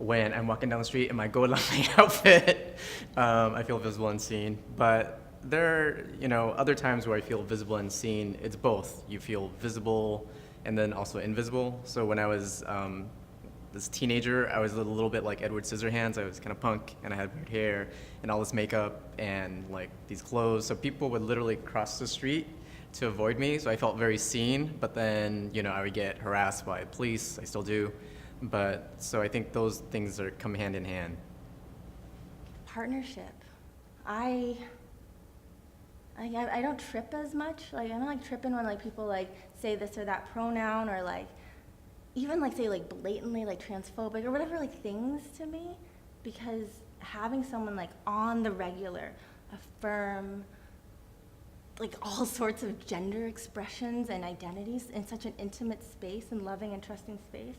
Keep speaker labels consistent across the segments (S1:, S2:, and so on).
S1: when I'm walking down the street in my gold line outfit, I feel visible and seen. But there are, other times where I feel visible and seen. It's both. You feel visible and then also invisible. So when I was this teenager, I was a little bit like Edward Scissorhands. I was kind of punk, and I had weird hair and all this makeup and like these clothes. So people would literally cross the street to avoid me. So I felt very seen. But then, I would get harassed by police. I still do. But so I think those things come hand in hand.
S2: Partnership. I don't trip as much. Like, I don't like tripping when like people like say this or that pronoun, or like even like say like blatantly like transphobic or whatever like things to me, because having someone like on the regular affirm like all sorts of gender expressions and identities in such an intimate space and loving and trusting space,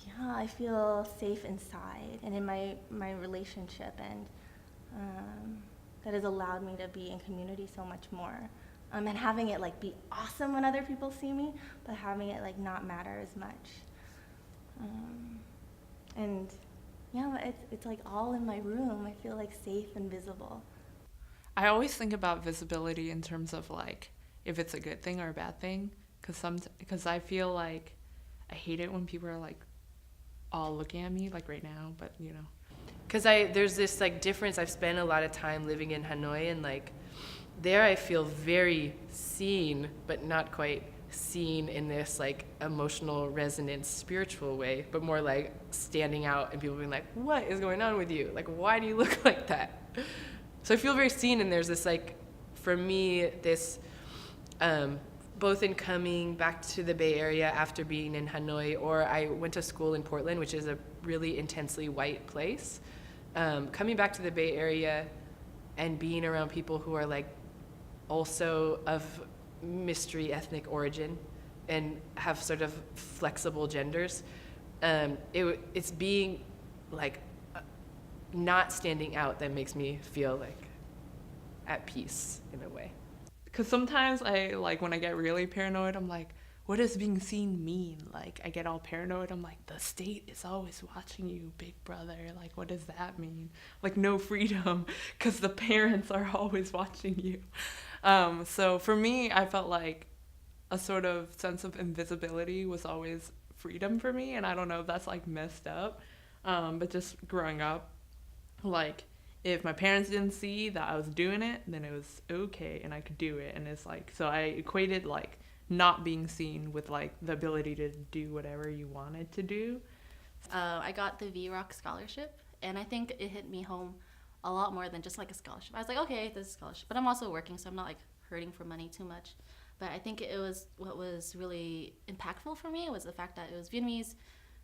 S2: yeah, I feel safe inside and in my relationship, and that has allowed me to be in community so much more. And having it like be awesome when other people see me, but having it like not matter as much. And yeah, it's like all in my room. I feel like safe and visible.
S3: I always think about visibility in terms of like if it's a good thing or a bad thing, because I feel like I hate it when people are like all looking at me like right now, but
S4: because there's this like difference. I've spent a lot of time living in Hanoi, and like there I feel very seen, but not quite seen in this like emotional resonance spiritual way, but more like standing out and people being like, what is going on with you, like why do you look like that? So I feel very seen, and there's this like, for me, this both in coming back to the Bay Area after being in Hanoi, or I went to school in Portland, which is a really intensely white place. Coming back to the Bay Area and being around people who are like also of mystery ethnic origin and have sort of flexible genders, it's being like not standing out that makes me feel like at peace in a way.
S3: Because sometimes when I get really paranoid, I'm like, what does being seen mean? Like, I get all paranoid. I'm like, the state is always watching you, big brother. Like, what does that mean? Like, no freedom because the parents are always watching you. So for me, I felt like a sort of sense of invisibility was always freedom for me. And I don't know if that's like messed up. But just growing up, like, if my parents didn't see that I was doing it, then it was okay and I could do it. And it's like, so I equated like not being seen with like the ability to do whatever you wanted to do.
S5: I got the VROC scholarship, and I think it hit me home a lot more than just like a scholarship. I was like, okay, this is a scholarship, but I'm also working, so I'm not like hurting for money too much. But I think it was, what was really impactful for me was the fact that it was Vietnamese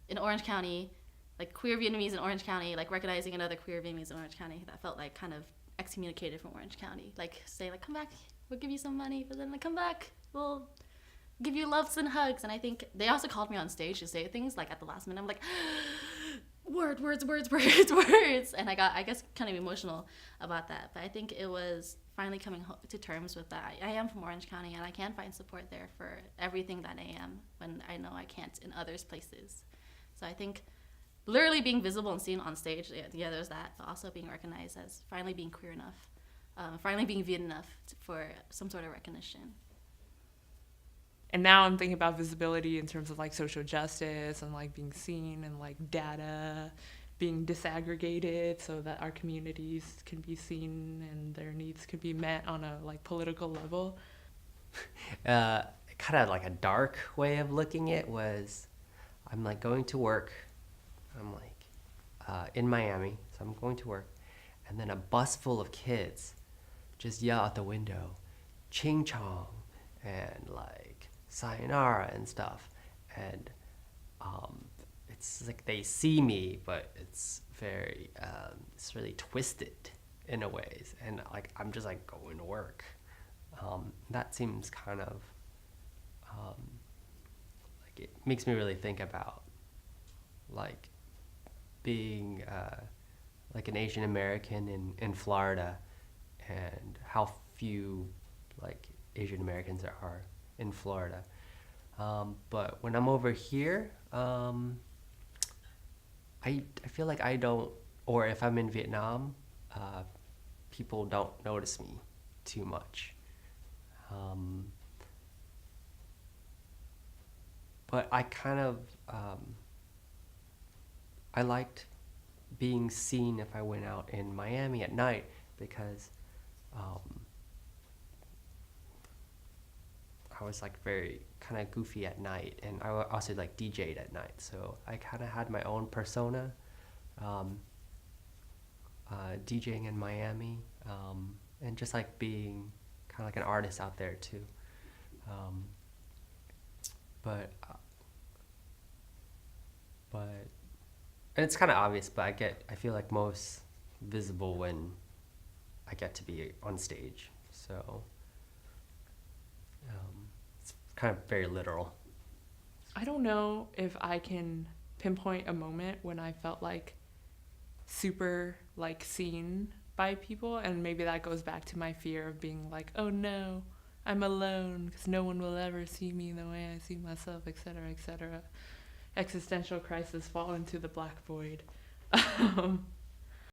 S5: in Orange County, like queer Vietnamese in Orange County, like recognizing another queer Vietnamese in Orange County that felt like kind of excommunicated from Orange County. Like say like, come back, we'll give you some money, but then like come back, we'll give you loves and hugs. And I think they also called me on stage to say things like at the last minute. I'm like, words. And I got, I guess, kind of emotional about that. But I think it was finally coming to terms with that. I am from Orange County, and I can find support there for everything that I am when I know I can't in others' places. So I think literally being visible and seen on stage, yeah, there's that, but also being recognized as finally being queer enough, finally being Viet enough for some sort of recognition.
S3: And now I'm thinking about visibility in terms of like social justice and like being seen and like data being disaggregated so that our communities can be seen and their needs can be met on a like political level.
S6: Kind of like a dark way of looking at it was, I'm like going to work. I'm like in Miami, so I'm going to work, and then a bus full of kids just yell out the window, "Ching Chong," and like sayonara and stuff, and it's like they see me, but it's very it's really twisted in a ways, and like I'm just like going to work. That seems kind of like it makes me really think about like being like an Asian American in Florida, and how few like Asian Americans there are in Florida. But when I'm over here, I feel like I don't, or if I'm in Vietnam, people don't notice me too much. But I kind of, I liked being seen if I went out in Miami at night because I was like very kind of goofy at night, and I also like DJ'd at night, so I kind of had my own persona, DJing in Miami, and just like being kind of like an artist out there too. But and it's kind of obvious, but I feel like most visible when I get to be on stage, so it's kind of very literal.
S3: I don't know if I can pinpoint a moment when I felt like super like seen by people, and maybe that goes back to my fear of being like, oh no, I'm alone because no one will ever see me the way I see myself, etc., etc. Existential crisis, fall into the black void.